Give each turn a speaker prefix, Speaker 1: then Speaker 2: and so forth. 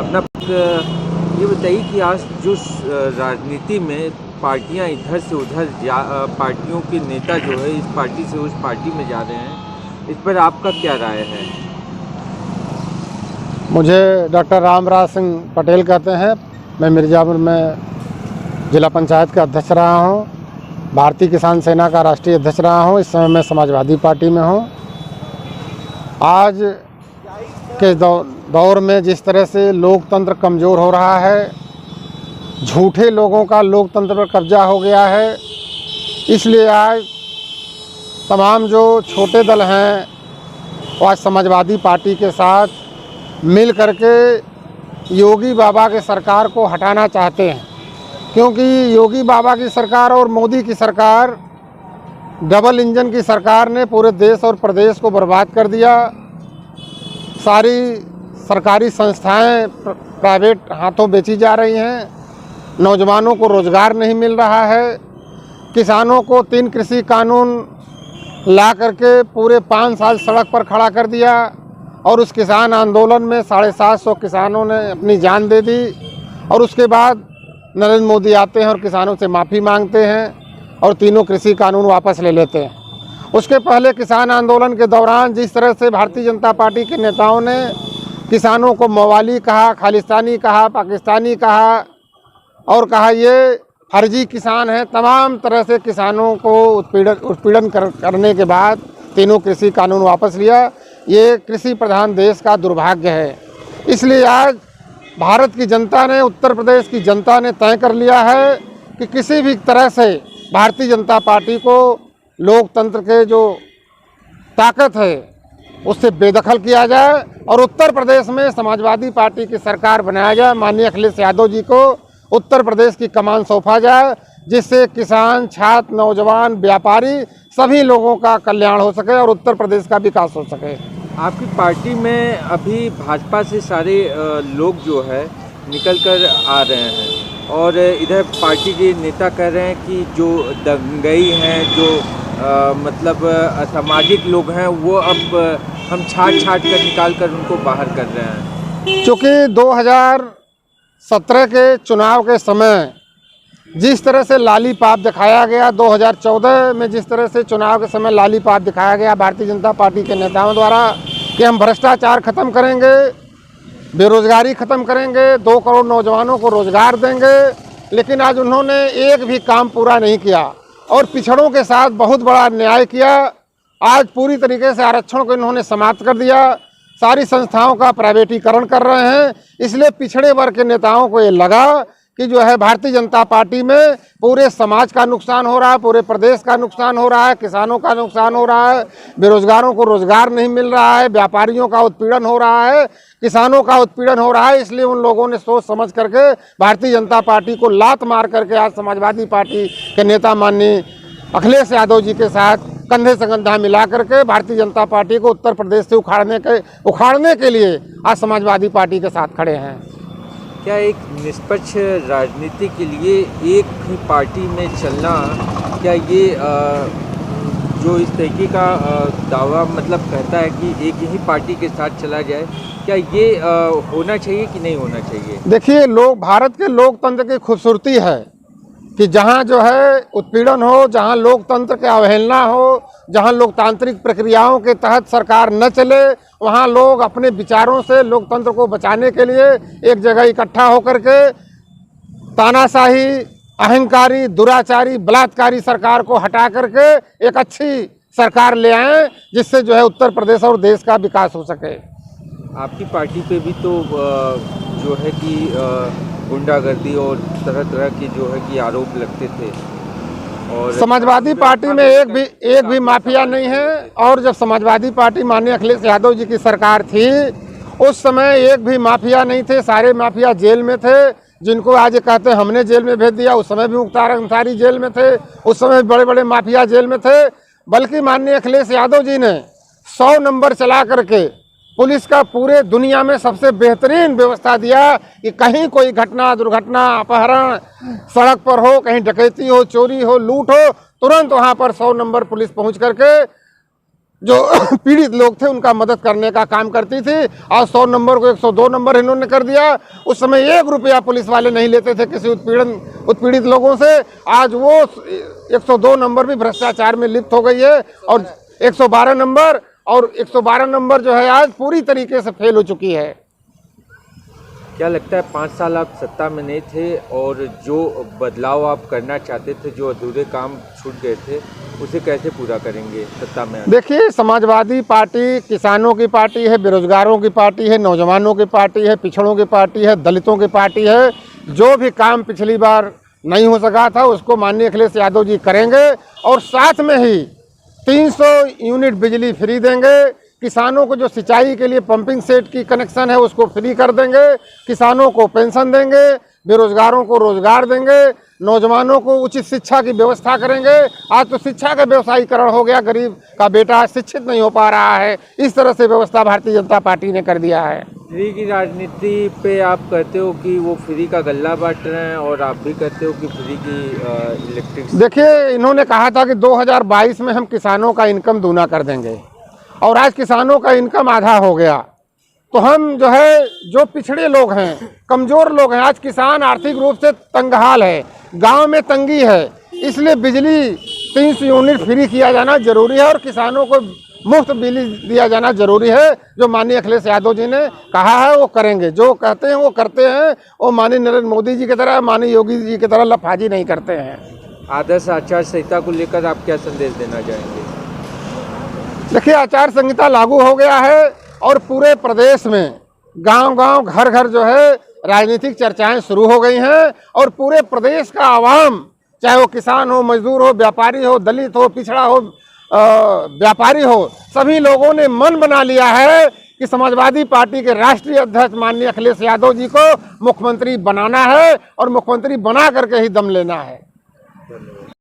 Speaker 1: अपना ये बताइए कि आज जो राजनीति में पार्टियां इधर से उधर पार्टियों के नेता जो है इस पार्टी से उस पार्टी में जा रहे हैं, इस पर आपका क्या राय है?
Speaker 2: मुझे डॉक्टर रामराज सिंह पटेल कहते हैं। मैं मिर्ज़ापुर में जिला पंचायत का अध्यक्ष रहा हूं, भारतीय किसान सेना का राष्ट्रीय अध्यक्ष रहा हूं। इस समय मैं समाजवादी पार्टी में हूं। आज के दौर में जिस तरह से लोकतंत्र कमज़ोर हो रहा है, झूठे लोगों का लोकतंत्र पर कब्जा हो गया है, इसलिए आज तमाम जो छोटे दल हैं वो आज समाजवादी पार्टी के साथ मिल करके योगी बाबा के सरकार को हटाना चाहते हैं। क्योंकि योगी बाबा की सरकार और मोदी की सरकार डबल इंजन की सरकार ने पूरे देश और प्रदेश को बर्बाद कर दिया। सारी सरकारी संस्थाएं प्राइवेट हाथों बेची जा रही हैं, नौजवानों को रोज़गार नहीं मिल रहा है, किसानों को 3 कृषि कानून ला करके पूरे 5 साल सड़क पर खड़ा कर दिया और उस किसान आंदोलन में 750 किसानों ने अपनी जान दे दी। और उसके बाद नरेंद्र मोदी आते हैं और किसानों से माफ़ी मांगते हैं और तीनों कृषि कानून वापस ले लेते हैं। उसके पहले किसान आंदोलन के दौरान जिस तरह से भारतीय जनता पार्टी के नेताओं ने किसानों को मवाली कहा, खालिस्तानी कहा, पाकिस्तानी कहा और कहा ये फर्जी किसान हैं, तमाम तरह से किसानों को उत्पीड़न करने के बाद तीनों कृषि कानून वापस लिया। ये कृषि प्रधान देश का दुर्भाग्य है। इसलिए आज भारत की जनता ने, उत्तर प्रदेश की जनता ने तय कर लिया है कि किसी भी तरह से भारतीय जनता पार्टी को लोकतंत्र के जो ताकत है उससे बेदखल किया जाए और उत्तर प्रदेश में समाजवादी पार्टी की सरकार बनाया जाए। माननीय अखिलेश यादव जी को उत्तर प्रदेश की कमान सौंपा जाए, जिससे किसान, छात्र, नौजवान, व्यापारी सभी लोगों का कल्याण हो सके और उत्तर प्रदेश का विकास हो सके।
Speaker 1: आपकी पार्टी में अभी भाजपा से सारे लोग जो है निकल कर आ रहे हैं और इधर पार्टी के नेता कह रहे हैं कि जो दंगई हैं, जो मतलब असामाजिक लोग हैं, वो अब हम छाट कर निकाल कर उनको बाहर कर रहे हैं।
Speaker 2: चूँकि 2017 के चुनाव के समय जिस तरह से लालीपाप दिखाया गया, 2014 में जिस तरह से चुनाव के समय लालीपाप दिखाया गया भारतीय जनता पार्टी के नेताओं द्वारा कि हम भ्रष्टाचार ख़त्म करेंगे, बेरोज़गारी ख़त्म करेंगे, 2 करोड़ नौजवानों को रोज़गार देंगे, लेकिन आज उन्होंने एक भी काम पूरा नहीं किया और पिछड़ों के साथ बहुत बड़ा अन्याय किया। आज पूरी तरीके से आरक्षण को इन्होंने समाप्त कर दिया, सारी संस्थाओं का प्राइवेटीकरण कर रहे हैं। इसलिए पिछड़े वर्ग के नेताओं को ये लगा कि जो है भारतीय जनता पार्टी में पूरे समाज का नुकसान हो रहा है, पूरे प्रदेश का नुकसान हो रहा है, किसानों का नुकसान हो रहा है, बेरोजगारों को रोजगार नहीं मिल रहा है, व्यापारियों का उत्पीड़न हो रहा है, किसानों का उत्पीड़न हो रहा है। इसलिए उन लोगों ने सोच समझ करके भारतीय जनता पार्टी को लात मार करके आज समाजवादी पार्टी के नेता माननीय अखिलेश यादव जी के साथ कंधे से कंधा मिला करके भारतीय जनता पार्टी को उत्तर प्रदेश से उखाड़ने के लिए आज समाजवादी पार्टी के साथ खड़े हैं।
Speaker 1: क्या एक निष्पक्ष राजनीति के लिए एक ही पार्टी में चलना, क्या ये जो इस तरीके का दावा मतलब कहता है कि एक ही पार्टी के साथ चला जाए, क्या ये होना चाहिए कि नहीं होना चाहिए?
Speaker 2: देखिए, भारत के लोकतंत्र की खूबसूरती है कि जहाँ जो है उत्पीड़न हो, जहाँ लोकतंत्र की अवहेलना हो, जहाँ लोकतांत्रिक प्रक्रियाओं के तहत सरकार न चले, वहाँ लोग अपने विचारों से लोकतंत्र को बचाने के लिए एक जगह इकट्ठा होकर के तानाशाही, अहंकारी, दुराचारी, बलात्कारी सरकार को हटा करके एक अच्छी सरकार ले आएं, जिससे जो है उत्तर प्रदेश और देश का विकास हो सके।
Speaker 1: आपकी पार्टी पे भी तो जो है कि गुंडागर्दी और तरह तरह के जो है कि आरोप लगते थे और
Speaker 2: समाजवादी पार्टी में एक भी माफिया नहीं है। और जब समाजवादी पार्टी माननीय अखिलेश यादव जी की सरकार थी, उस समय एक भी माफिया नहीं थे, सारे माफिया जेल में थे। जिनको आज कहते हैं हमने जेल में भेज दिया, उस समय भी मुख्तार अंसारी जेल में थे, उस समय बड़े बड़े माफिया जेल में थे। बल्कि माननीय अखिलेश यादव जी ने 100 नंबर चला करके पुलिस का पूरे दुनिया में सबसे बेहतरीन व्यवस्था दिया कि कहीं कोई घटना, दुर्घटना, अपहरण सड़क पर हो, कहीं डकैती हो, चोरी हो, लूट हो, तुरंत वहां पर 100 नंबर पुलिस पहुंच करके जो पीड़ित लोग थे उनका मदद करने का काम करती थी। आज 100 नंबर को 102 नंबर इन्होंने कर दिया। उस समय 1 रुपया पुलिस वाले नहीं लेते थे किसी उत्पीड़ित लोगों से। आज वो 102 नंबर भी भ्रष्टाचार में लिप्त हो गई है और 112 नंबर जो है आज पूरी तरीके से फेल हो चुकी है।
Speaker 1: क्या लगता है 5 साल आप सत्ता में नहीं थे और जो बदलाव आप करना चाहते थे, जो अधूरे काम छूट गए थे, उसे कैसे पूरा करेंगे सत्ता में?
Speaker 2: देखिए, समाजवादी पार्टी किसानों की पार्टी है, बेरोजगारों की पार्टी है, नौजवानों की पार्टी है, पिछड़ों की पार्टी है, दलितों की पार्टी है। जो भी काम पिछली बार नहीं हो सका था उसको माननीय अखिलेश यादव जी करेंगे और साथ में ही 300 यूनिट बिजली फ्री देंगे। किसानों को जो सिंचाई के लिए पंपिंग सेट की कनेक्शन है उसको फ्री कर देंगे। किसानों को पेंशन देंगे, बेरोजगारों को रोजगार देंगे, नौजवानों को उचित शिक्षा की व्यवस्था करेंगे। आज तो शिक्षा का व्यवसायीकरण हो गया, गरीब का बेटा शिक्षित नहीं हो पा रहा है। इस तरह से व्यवस्था भारतीय जनता पार्टी ने कर दिया है।
Speaker 1: फ्री की राजनीति पे आप कहते हो कि वो फ्री का गल्ला बांट रहे हैं और आप भी कहते हो कि फ्री की इलेक्ट्रिक।
Speaker 2: देखिए, इन्होंने कहा था कि 2022 में हम किसानों का इनकम दूना कर देंगे और आज किसानों का इनकम आधा हो गया। तो हम जो है, जो पिछड़े लोग हैं, कमज़ोर लोग हैं, आज किसान आर्थिक रूप से तंगहाल है, गांव में तंगी है, इसलिए बिजली 300 यूनिट फ्री किया जाना जरूरी है और किसानों को मुफ्त बिजली दिया जाना जरूरी है। जो माननीय अखिलेश यादव जी ने कहा है वो करेंगे, जो कहते हैं वो करते हैं। वो माननीय नरेंद्र मोदी जी की तरह, माननीय योगी जी की तरह लफाजी नहीं करते हैं।
Speaker 1: आदर्श आचार संहिता को लेकर आप क्या संदेश देना चाहेंगे?
Speaker 2: देखिए, आचार संहिता लागू हो गया है और पूरे प्रदेश में गांव-गांव, घर-घर जो है राजनीतिक चर्चाएं शुरू हो गई हैं और पूरे प्रदेश का आवाम, चाहे वो किसान हो, मजदूर हो, व्यापारी हो, दलित हो, पिछड़ा हो, व्यापारी हो, सभी लोगों ने मन बना लिया है कि समाजवादी पार्टी के राष्ट्रीय अध्यक्ष माननीय अखिलेश यादव जी को मुख्यमंत्री बनाना है और मुख्यमंत्री बना करके ही दम लेना है।